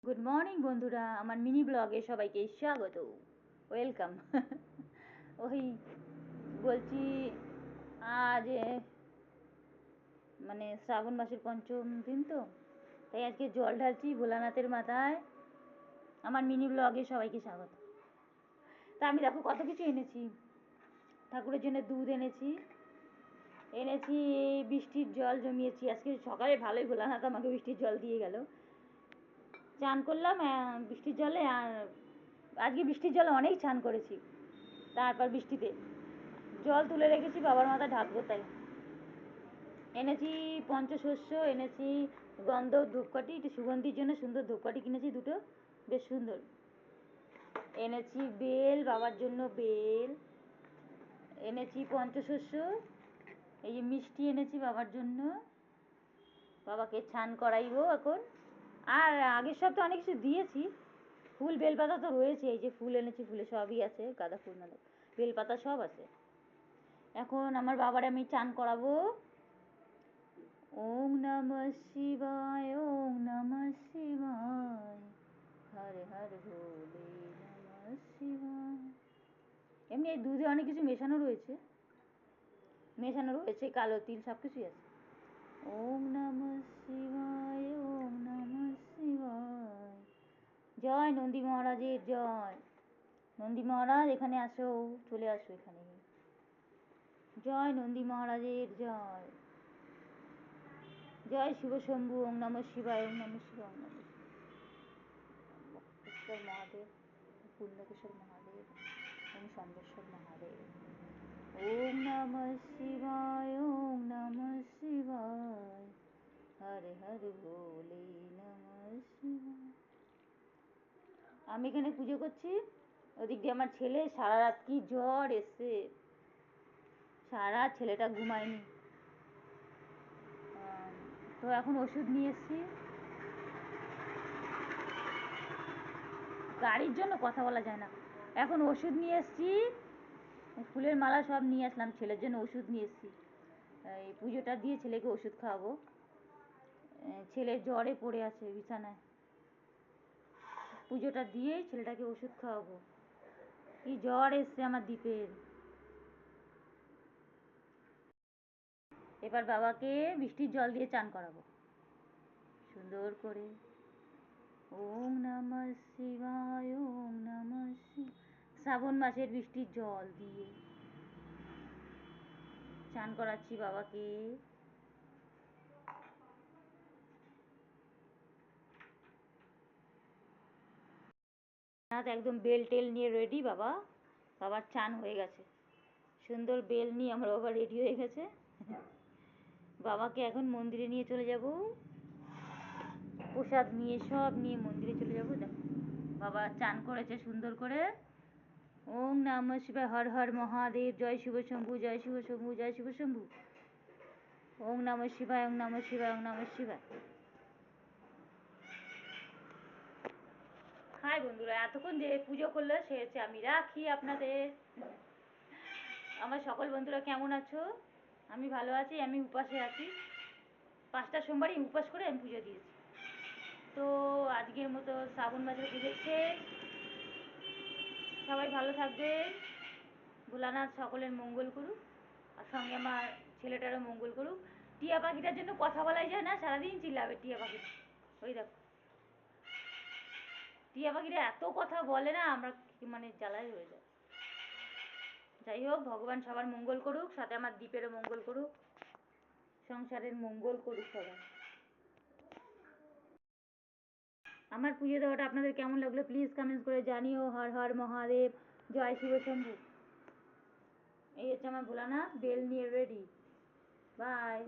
Good morning বন্ধুরা, আমার mini ব্লগে সবাইকে স্বাগত, ওয়েলকাম। ওই বলছি, আজ মানে শ্রাবণ মাসের পঞ্চম দিন তো, তাই আজকে জল ঢালছি ভোলানাথের মাথায়। আমার মিনি ব্লগে সবাইকে স্বাগত। তা আমি দেখো কত কিছু এনেছি। ঠাকুরের জন্য দুধ এনেছি, বৃষ্টির জল জমিয়েছি। আজকে সকালে ভালোই ভোলানাথ আমাকে বৃষ্টির জল দিয়ে গেল। চান করলাম বৃষ্টির জলে, আর আজকে বৃষ্টির জলে অনেক চান করেছি। তারপর বৃষ্টিতে জল তুলে রেখেছি, বাবার মাথায় ঢাকবো তাই। এনেছি পঞ্চশস্য, এনেছি গন্ধ ধূপকাঠি, একটু সুগন্ধির জন্য সুন্দর ধূপকাঠি কিনেছি দুটো, বেশ সুন্দর। এনেছি বেল, বাবার জন্য বেল এনেছি, পঞ্চশস্য, এই যে মিষ্টি এনেছি বাবার জন্য, বাবাকে স্নান করাইবো এখন। আর আগের সপ্তাহে অনেক কিছু দিয়েছি, ফুল বেলপাতা তো রয়েছে, এই যে ফুল এনেছি, ফুলে সবই আছে, গাঁদা ফুল মানে বেলপাতা সব আছে। এখন আমার বাবারে আমি চান করাবো। ওম নমঃ শিবায়, ওম নমঃ শিবায়, হর হর ভোলে নমঃ শিবায়। এমনি এই দুধে অনেক কিছু মেশানো রয়েছে, কালো তিল সব কিছুই আছে। ওম নমঃ শিবায়, ওম নমঃ শিবায়। জয় নন্দী মহারাজের জয়। নন্দী মহারাজ এখানে আসো, চলে আসো এখানে। জয় নন্দী মহারাজের জয়। জয় শিব শম্ভু, ওম নমঃ শিবায়, ওম নমঃ শিবায়, ওম নমঃ শিবায়। মহাদেব, পূর্ণকেশ্বর মহাদেব, ওম সম্বেশ্বর মহাদেব। ওম নমঃ শিবায়, ওম নমঃ শিবায়, হর হর ভোলে নমঃ শিবায়। আমি এখানে পুজো করছি, ওদিক দিয়ে আমার ছেলে সারা রাত কি জ্বর এসছে, সারা রাত ছেলেটা ঘুমায়নি। তো এখন ওষুধ নিয়ে এসছি। গাড়ির জন্য কথা বলা যায় না। এখন ওষুধ নিয়ে এসছি, ফুলের মালা সব নিয়ে আসলাম, ছেলের জন্য ওষুধ নিয়ে এসছি। এই পুজোটা দিয়ে ছেলেকে ওষুধ খাওয়াবো। ছেলে জ্বরে পড়ে আছে বিছানায়, পুজোটা দিয়েই ছেলেটাকে ওষুধ খাওয়াবো। কি জ্বর এসছে আমার দ্বীপের। এবার বাবাকে বৃষ্টির জল দিয়ে চান করাবো সুন্দর করে। ওম নমঃ শিবায়, ওম নমঃ শিবায়। শ্রাবণ মাসের বৃষ্টির জল দিয়ে চান করাচ্ছি বাবাকে। একদম বেল টেল নিয়ে রেডি বাবা, বাবার চান হয়ে গেছে, সুন্দর বেল নিয়ে আমার বাবা রেডি হয়ে গেছে। বাবাকে এখন মন্দিরে নিয়ে চলে যাব, প্রসাদ নিয়ে সব নিয়ে মন্দিরে চলে যাব। দেখো বাবা চান করেছে সুন্দর করে। ওম নমঃ শিবায়, হর হর মহাদেব, জয় শিব শম্ভু, জয় শিব শম্ভু, জয় শিব শম্ভু। ওম নমঃ শিবায়, ওম নমঃ শিবায়, ওম নমঃ শিবায়। হাই বন্ধুরা, এতক্ষণ যে পুজো করলে সেরেছে, আমি রাখি আপনাদের। আমার সকল বন্ধুরা কেমন আছো? আমি ভালো আছি, আমি উপাসে আছি। 5টা সোমবারই উপাস করে আমি পুজো দিয়েছি। তো আজকের মতো শ্রাবণ মাসের পুজো শেষ। সবাই ভালো থাকবেন, ভোলানাথ সকলের মঙ্গল করুক, আর সঙ্গে আমার ছেলেটারও মঙ্গল করুক। টিয়া পাখিটার জন্য কথা বলাই যায় না, সারাদিন চিল্লাবে টিয়া পাখিটা। ওই দেখো টিয়া পাখিটা এত কথা বলে না, আমরা মানে জ্বালাই হয়ে যায়। যাই হোক, ভগবান সবার মঙ্গল করুক, সাথে আমার দ্বীপেরও মঙ্গল করুক, সংসারের মঙ্গল করুক সবাই। আমার পুজো দেওয়াটা আপনাদের কেমন লাগলো প্লিজ কমেন্টস করে জানিও। হর হর মহাদেব, জয় শিব শম্ভু। এই হচ্ছে আমার ভোলানাথ বেল নিয়ে রেডি। বাই।